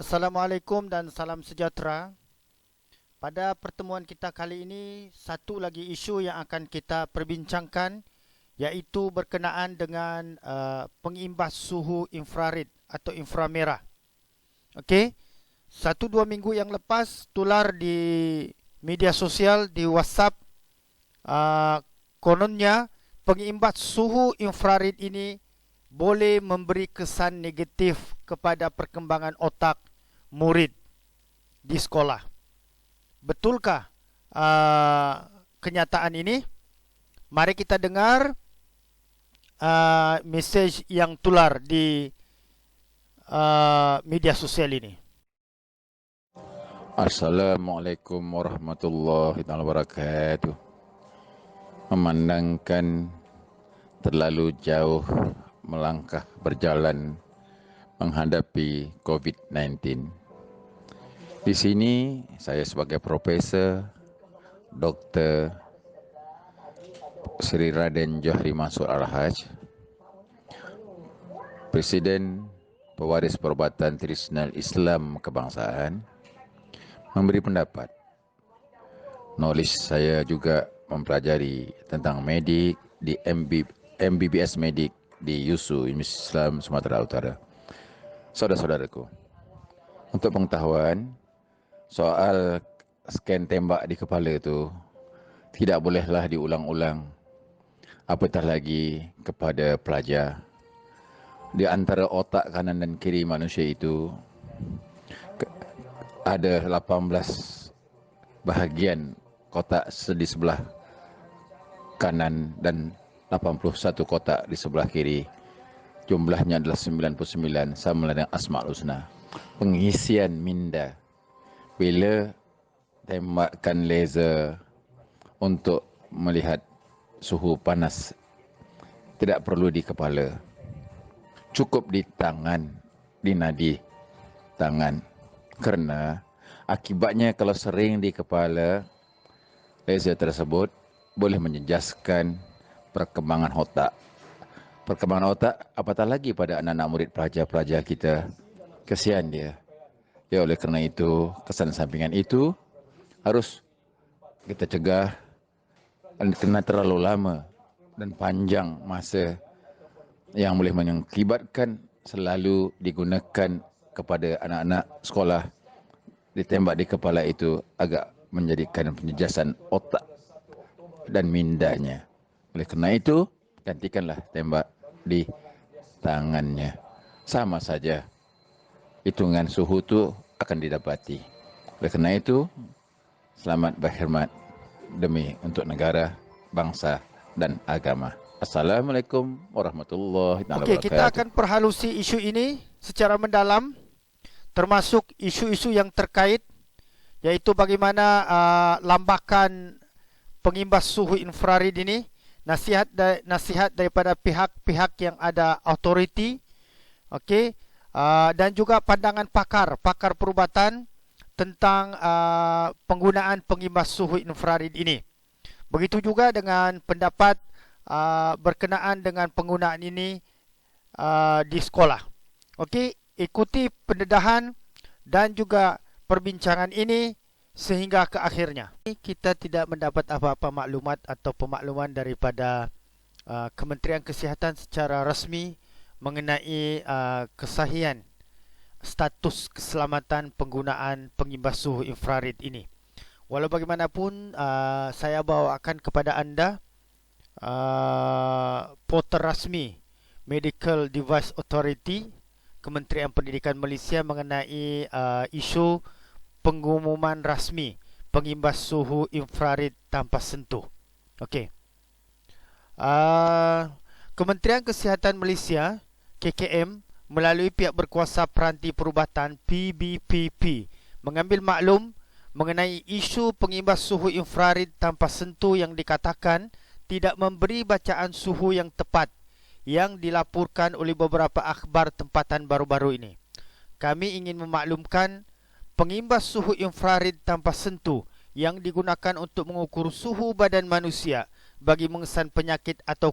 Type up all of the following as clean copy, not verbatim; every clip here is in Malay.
Assalamualaikum dan salam sejahtera. Pada pertemuan kita kali ini, satu lagi isu yang akan kita perbincangkan iaitu berkenaan dengan pengimbas suhu infrared atau inframerah. Okey, 1-2 minggu yang lepas tular di media sosial, di WhatsApp, kononnya pengimbas suhu infrared ini boleh memberi kesan negatif kepada perkembangan otak murid di sekolah. Betulkah kenyataan ini? Mari kita dengar mesej yang tular di media sosial ini. Assalamualaikum warahmatullahi wabarakatuh. Memandangkan terlalu jauh melangkah berjalan menghadapi COVID-19. Di sini saya sebagai Profesor Dr. Sri Raden Johri Mansur Al-Haj, Presiden Pewaris Perubatan Tradisional Islam Kebangsaan, memberi pendapat. Knowledge saya juga mempelajari tentang medik di MBBS Medik di YUSU, Universitas Islam Sumatera Utara. Saudara-saudaraku, untuk pengetahuan, soal scan tembak di kepala itu tidak bolehlah diulang-ulang, apatah lagi kepada pelajar. Di antara otak kanan dan kiri manusia itu ada 18 bahagian kotak di sebelah kanan dan 81 kotak di sebelah kiri. Jumlahnya adalah 99, sama dengan Asmaul Husna. Pengisian minda bila tembakan laser untuk melihat suhu panas tidak perlu di kepala, cukup di tangan, di nadi tangan. Kerana akibatnya kalau sering di kepala, laser tersebut boleh menjejaskan perkembangan otak. Perkembangan otak apatah lagi pada anak-anak murid pelajar-pelajar kita. Kesian dia. Ya, oleh kerana itu, kesan sampingan itu harus kita cegah kerana terlalu lama dan panjang masa yang boleh mengakibatkan selalu digunakan kepada anak-anak sekolah. Ditembak di kepala itu agak menjadikan penjejasan otak dan mindanya. Oleh kerana itu, gantikanlah tembak di tangannya. Sama saja, hitungan suhu itu akan didapati. Oleh kerana itu, selamat berkhidmat demi untuk negara, bangsa dan agama. Assalamualaikum warahmatullahi Okey, kita wabarakatuh. akan perhalusi isu ini secara mendalam, termasuk isu-isu yang terkait, iaitu bagaimana lambakan pengimbas suhu infrared ini, nasihat daripada pihak-pihak yang ada autoriti, okey, dan juga pandangan pakar perubatan tentang penggunaan pengimbas suhu infrared ini. Begitu juga dengan pendapat berkenaan dengan penggunaan ini di sekolah. Okey, ikuti pendedahan dan juga perbincangan ini sehingga ke akhirnya. Kita tidak mendapat apa-apa maklumat atau pemakluman daripada Kementerian Kesihatan secara rasmi mengenai kesahihan status keselamatan penggunaan pengimbas suhu infrared ini. Walau bagaimanapun, saya bawakan kepada anda portal rasmi Medical Device Authority Kementerian Pendidikan Malaysia mengenai isu pengumuman rasmi pengimbas suhu infrared tanpa sentuh. Okey. Kementerian Kesihatan Malaysia KKM melalui pihak berkuasa Peranti Perubatan PBPP mengambil maklum mengenai isu pengimbas suhu infrared tanpa sentuh yang dikatakan tidak memberi bacaan suhu yang tepat yang dilaporkan oleh beberapa akhbar tempatan baru-baru ini. Kami ingin memaklumkan pengimbas suhu infrared tanpa sentuh yang digunakan untuk mengukur suhu badan manusia bagi mengesan penyakit atau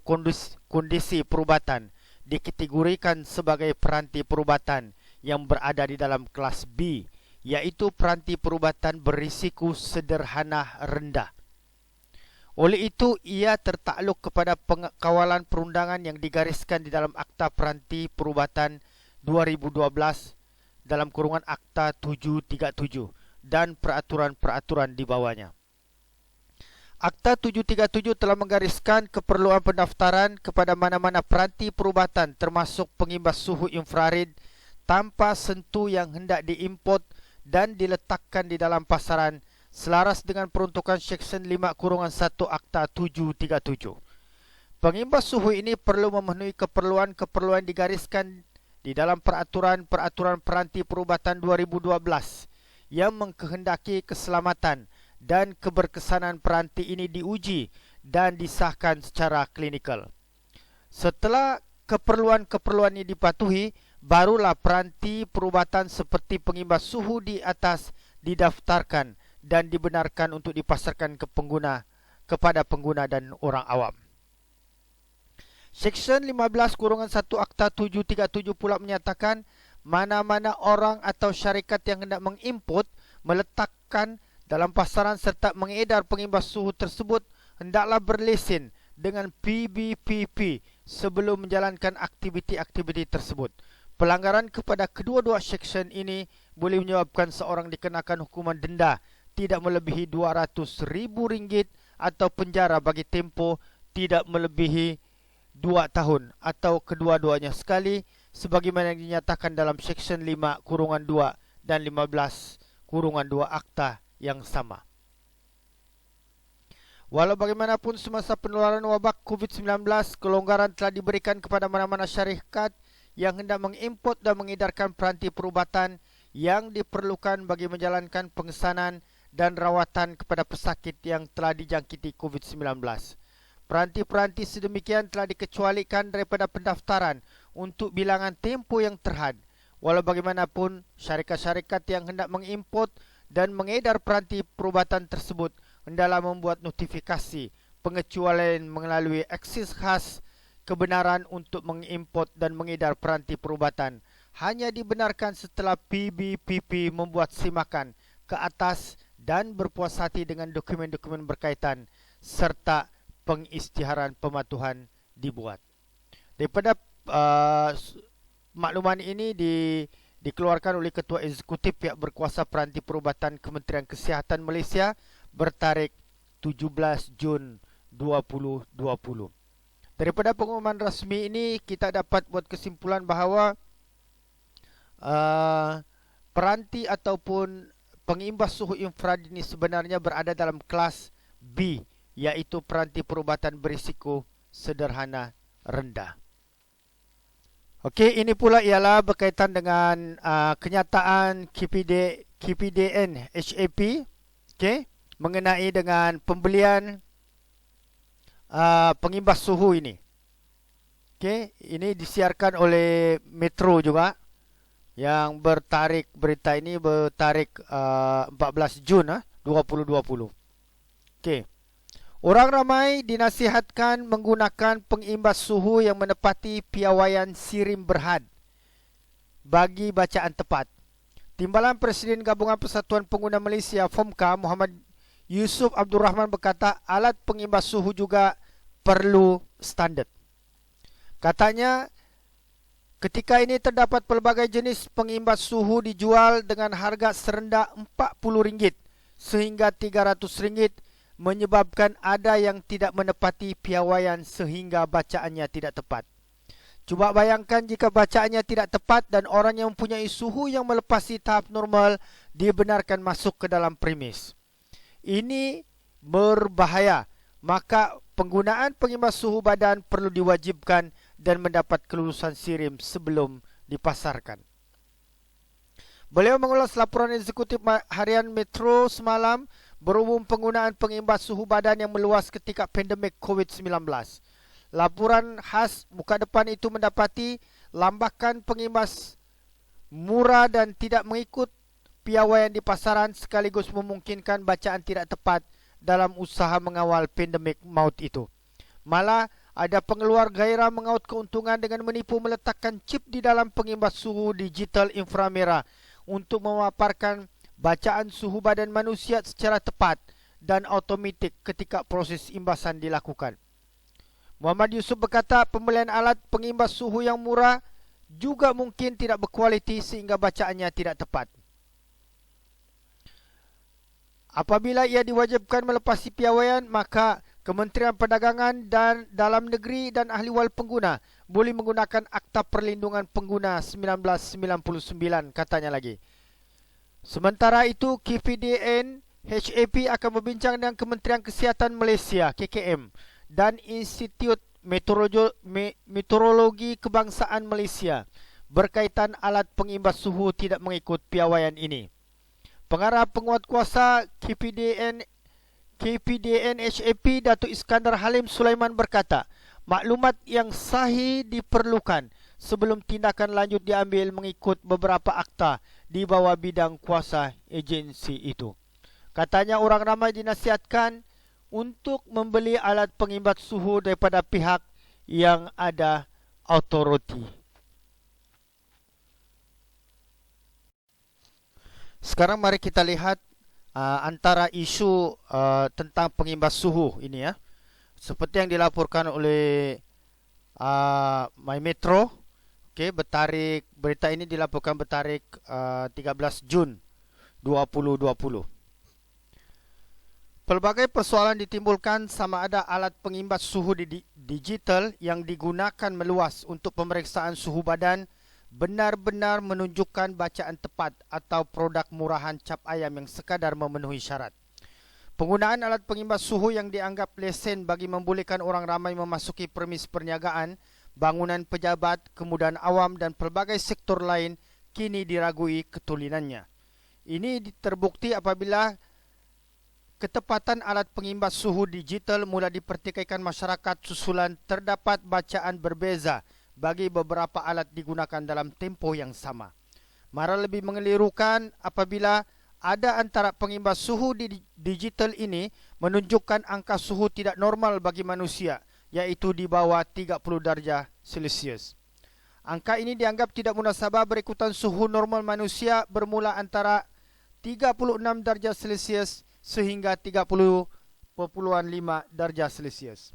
kondisi perubatan dikategorikan sebagai peranti perubatan yang berada di dalam kelas B, iaitu peranti perubatan berisiko sederhana rendah. Oleh itu, ia tertakluk kepada pengawalan perundangan yang digariskan di dalam Akta Peranti Perubatan 2012 dalam kurungan Akta 737 dan peraturan-peraturan di bawahnya. Akta 737 telah menggariskan keperluan pendaftaran kepada mana-mana peranti perubatan termasuk pengimbas suhu infrared tanpa sentuh yang hendak diimport dan diletakkan di dalam pasaran selaras dengan peruntukan Seksyen 5-1 Akta 737. Pengimbas suhu ini perlu memenuhi keperluan-keperluan digariskan di dalam peraturan-peraturan peranti perubatan 2012 yang mengkehendaki keselamatan dan keberkesanan peranti ini diuji dan disahkan secara klinikal. Setelah keperluan-keperluan ini dipatuhi, barulah peranti perubatan seperti pengimbas suhu di atas didaftarkan dan dibenarkan untuk dipasarkan kepada pengguna dan orang awam. Seksyen 15-1 Akta 737 pula menyatakan mana-mana orang atau syarikat yang hendak mengimport, meletakkan dalam pasaran serta mengedar pengimbas suhu tersebut hendaklah berlesen dengan PBPP sebelum menjalankan aktiviti-aktiviti tersebut. Pelanggaran kepada kedua-dua seksyen ini boleh menyebabkan seorang dikenakan hukuman denda tidak melebihi RM200,000 atau penjara bagi tempoh tidak melebihi 2 tahun atau kedua-duanya sekali sebagaimana yang dinyatakan dalam Seksyen 5-2 dan 15-2 Akta yang sama. Walau bagaimanapun semasa penularan wabak COVID-19, kelonggaran telah diberikan kepada mana-mana syarikat yang hendak mengimport dan mengedarkan peranti perubatan yang diperlukan bagi menjalankan pengesanan dan rawatan kepada pesakit yang telah dijangkiti COVID-19. Peranti-peranti sedemikian telah dikecualikan daripada pendaftaran untuk bilangan tempoh yang terhad. Walau bagaimanapun, syarikat-syarikat yang hendak mengimport dan mengedar peranti perubatan tersebut hendaklah membuat notifikasi pengecualian melalui akses khas kebenaran untuk mengimport dan mengedar peranti perubatan hanya dibenarkan setelah PBPP membuat simakan ke atas dan berpuas hati dengan dokumen-dokumen berkaitan serta pengisytiharan pematuhan dibuat. Daripada makluman ini dikeluarkan oleh Ketua Eksekutif Pihak Berkuasa Peranti Perubatan Kementerian Kesihatan Malaysia bertarikh 17 Jun 2020. Daripada pengumuman rasmi ini, kita dapat buat kesimpulan bahawa peranti ataupun pengimbas suhu infrared ini sebenarnya berada dalam kelas B, iaitu peranti perubatan berisiko sederhana rendah. Okey, ini pula ialah berkaitan dengan kenyataan KPDN HAP, okey, mengenai dengan pembelian pengimbas suhu ini. Okey, ini disiarkan oleh Metro juga yang bertarikh berita ini bertarikh 14 Jun 2020. Okey. Orang ramai dinasihatkan menggunakan pengimbas suhu yang menepati piawaian sirim berhad bagi bacaan tepat. Timbalan Presiden Gabungan Persatuan Pengguna Malaysia FOMCA Muhammad Yusuf Abdul Rahman berkata alat pengimbas suhu juga perlu standard. Katanya ketika ini terdapat pelbagai jenis pengimbas suhu dijual dengan harga serendah RM40 sehingga RM300 menyebabkan ada yang tidak menepati piawaian sehingga bacaannya tidak tepat. Cuba bayangkan jika bacaannya tidak tepat dan orang yang mempunyai suhu yang melepasi tahap normal dibenarkan masuk ke dalam premis. Ini berbahaya. Maka penggunaan pengimbas suhu badan perlu diwajibkan dan mendapat kelulusan sirim sebelum dipasarkan. Beliau mengulas laporan eksekutif harian Metro semalam berhubung penggunaan pengimbas suhu badan yang meluas ketika pandemik COVID-19. Laporan khas muka depan itu mendapati lambakan pengimbas murah dan tidak mengikut piawaian di pasaran sekaligus memungkinkan bacaan tidak tepat dalam usaha mengawal pandemik maut itu. Malah Ada pengeluar gairah mengaut keuntungan dengan menipu meletakkan chip di dalam pengimbas suhu digital inframerah untuk memaparkan bacaan suhu badan manusia secara tepat dan automatik ketika proses imbasan dilakukan. Muhammad Yusuf berkata pembelian alat pengimbas suhu yang murah juga mungkin tidak berkualiti sehingga bacaannya tidak tepat. Apabila ia diwajibkan melepasi piawaian, maka Kementerian Perdagangan dan Dalam Negeri dan ahli wal pengguna boleh menggunakan Akta Perlindungan Pengguna 1999, katanya lagi. Sementara itu, KPDN HAP akan berbincang dengan Kementerian Kesihatan Malaysia KKM dan Institut Meteorologi Kebangsaan Malaysia berkaitan alat pengimbas suhu tidak mengikut piawaian ini. Pengarah Penguatkuasa KPDN HAP Datuk Iskandar Halim Sulaiman berkata, maklumat yang sahih diperlukan sebelum tindakan lanjut diambil mengikut beberapa akta di bawah bidang kuasa agensi itu. Katanya orang ramai dinasihatkan untuk membeli alat pengimbas suhu daripada pihak yang ada autoriti. Sekarang mari kita lihat antara isu tentang pengimbas suhu ini ya. Seperti yang dilaporkan oleh My Metro. Okey, berita ini dilaporkan bertarikh 13 Jun 2020. Pelbagai persoalan ditimbulkan sama ada alat pengimbas suhu digital yang digunakan meluas untuk pemeriksaan suhu badan benar-benar menunjukkan bacaan tepat atau produk murahan cap ayam yang sekadar memenuhi syarat. Penggunaan alat pengimbas suhu yang dianggap lesen bagi membolehkan orang ramai memasuki premis perniagaan, bangunan pejabat, kemudahan awam dan pelbagai sektor lain kini diragui ketulinannya. Ini terbukti apabila ketepatan alat pengimbas suhu digital mula dipertikaikan masyarakat susulan terdapat bacaan berbeza bagi beberapa alat digunakan dalam tempoh yang sama. Mara lebih mengelirukan apabila ada antara pengimbas suhu digital ini menunjukkan angka suhu tidak normal bagi manusia, iaitu di bawah 30 darjah Celsius. Angka ini dianggap tidak munasabah berikutan suhu normal manusia bermula antara 36 darjah Celsius sehingga 30.5 darjah Celsius.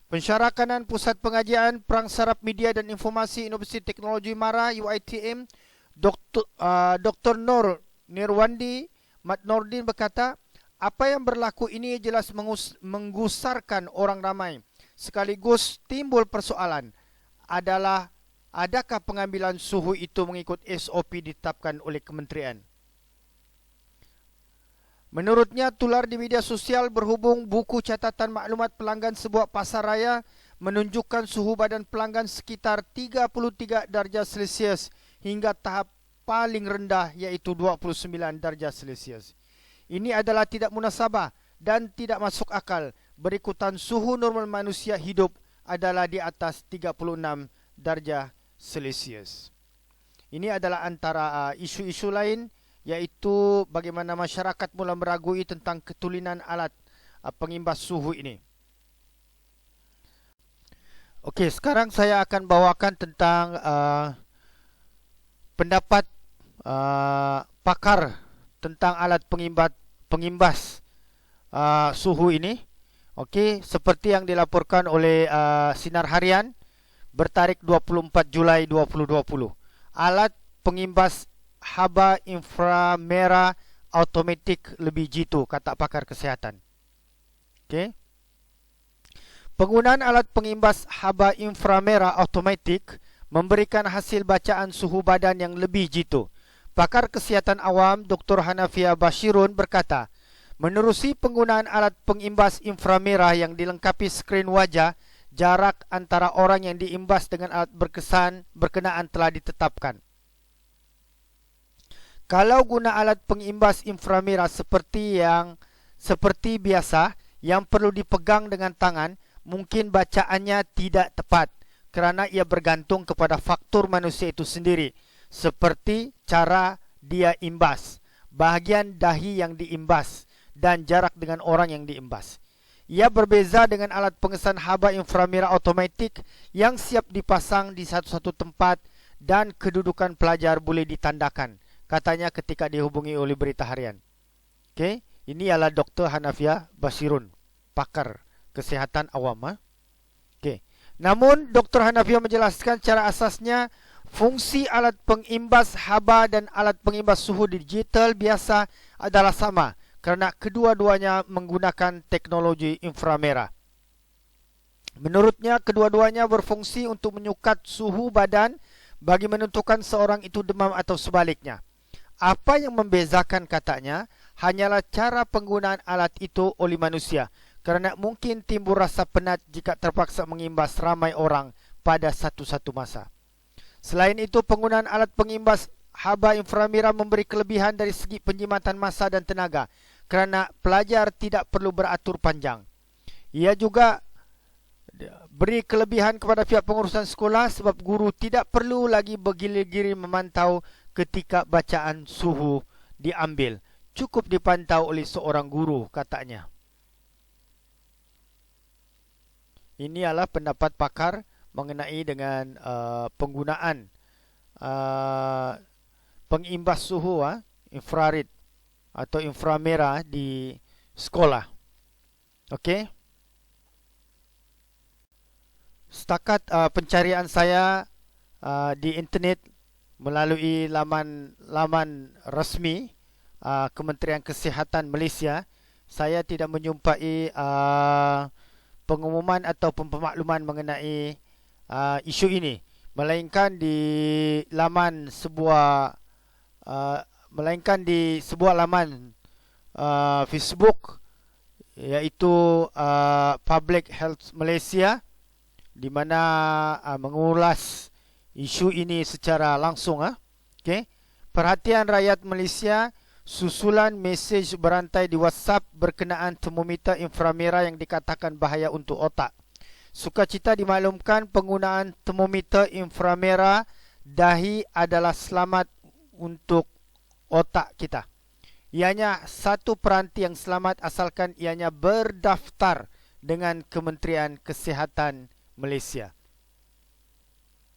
Pensyarakanan Pusat Pengajian Perang Saraf Media dan Informasi Inovasi Teknologi MARA UiTM Dr. Nur Nirwandi Mat Nordin berkata, apa yang berlaku ini jelas menggusarkan orang ramai. Sekaligus timbul persoalan adalah adakah pengambilan suhu itu mengikut SOP ditetapkan oleh kementerian. Menurutnya, tular di media sosial berhubung buku catatan maklumat pelanggan sebuah pasar raya menunjukkan suhu badan pelanggan sekitar 33 darjah Celsius hingga tahap paling rendah iaitu 29 darjah Celsius. Ini adalah tidak munasabah dan tidak masuk akal berikutan suhu normal manusia hidup adalah di atas 36 darjah Celsius. Ini adalah antara isu-isu lain, iaitu bagaimana masyarakat mula meragui tentang ketulinan alat pengimbas suhu ini. Okey, sekarang saya akan bawakan tentang pendapat pakar tentang alat pengimbas suhu ini. Okey, seperti yang dilaporkan oleh Sinar Harian bertarikh 24 Julai 2020. Alat pengimbas haba inframerah automatik lebih jitu, kata pakar kesihatan. Okey. Penggunaan alat pengimbas haba inframerah automatik memberikan hasil bacaan suhu badan yang lebih jitu. Pakar kesihatan awam Dr. Hanafia Bashirun berkata, menerusi penggunaan alat pengimbas inframerah yang dilengkapi skrin wajah, jarak antara orang yang diimbas dengan alat berkenaan telah ditetapkan. Kalau guna alat pengimbas inframerah seperti biasa yang perlu dipegang dengan tangan, mungkin bacaannya tidak tepat kerana ia bergantung kepada faktor manusia itu sendiri, seperti cara dia imbas, bahagian dahi yang diimbas dan jarak dengan orang yang diimbas. Ia berbeza dengan alat pengesan haba inframerah automatik yang siap dipasang di satu-satu tempat dan kedudukan pelajar boleh ditandakan, katanya ketika dihubungi oleh Berita Harian. Okey, ini ialah Dr. Hanafiah Bashirun, pakar kesihatan awam. Okey. Namun Dr. Hanafiah menjelaskan cara asasnya fungsi alat pengimbas haba dan alat pengimbas suhu digital biasa adalah sama kerana kedua-duanya menggunakan teknologi inframerah. Menurutnya, kedua-duanya berfungsi untuk menyukat suhu badan bagi menentukan seorang itu demam atau sebaliknya. Apa yang membezakan, katanya, hanyalah cara penggunaan alat itu oleh manusia, kerana mungkin timbul rasa penat jika terpaksa mengimbas ramai orang pada satu-satu masa. Selain itu, penggunaan alat pengimbas haba inframerah memberi kelebihan dari segi penjimatan masa dan tenaga, kerana pelajar tidak perlu beratur panjang. Ia juga beri kelebihan kepada pihak pengurusan sekolah sebab guru tidak perlu lagi bergili-gili memantau ketika bacaan suhu diambil. Cukup dipantau oleh seorang guru, katanya. Ini adalah pendapat pakar mengenai dengan penggunaan pengimbas suhu infrared atau inframerah di sekolah. Okey. Setakat pencarian saya di internet melalui laman resmi Kementerian Kesihatan Malaysia, saya tidak menjumpai pengumuman atau pemakluman mengenai isu ini, melainkan di sebuah laman Facebook, iaitu Public Health Malaysia, di mana mengulas isu ini secara langsung. Okey. Perhatian rakyat Malaysia, susulan mesej berantai di WhatsApp berkenaan termometer inframerah yang dikatakan bahaya untuk otak. Sukacita dimaklumkan penggunaan termometer inframerah dahi adalah selamat untuk otak kita. Ianya satu peranti yang selamat asalkan ianya berdaftar dengan Kementerian Kesihatan Malaysia.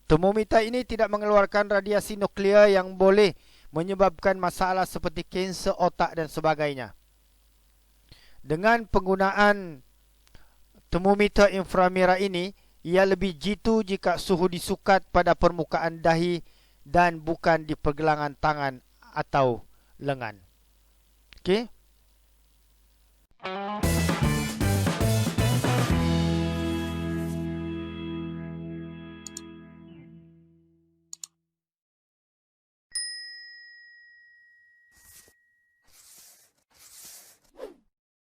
Termometer ini tidak mengeluarkan radiasi nuklear yang boleh menyebabkan masalah seperti kanser otak dan sebagainya. Dengan penggunaan termometer inframerah ini, ia lebih jitu jika suhu disukat pada permukaan dahi dan bukan di pergelangan tangan atau lengan. Okey?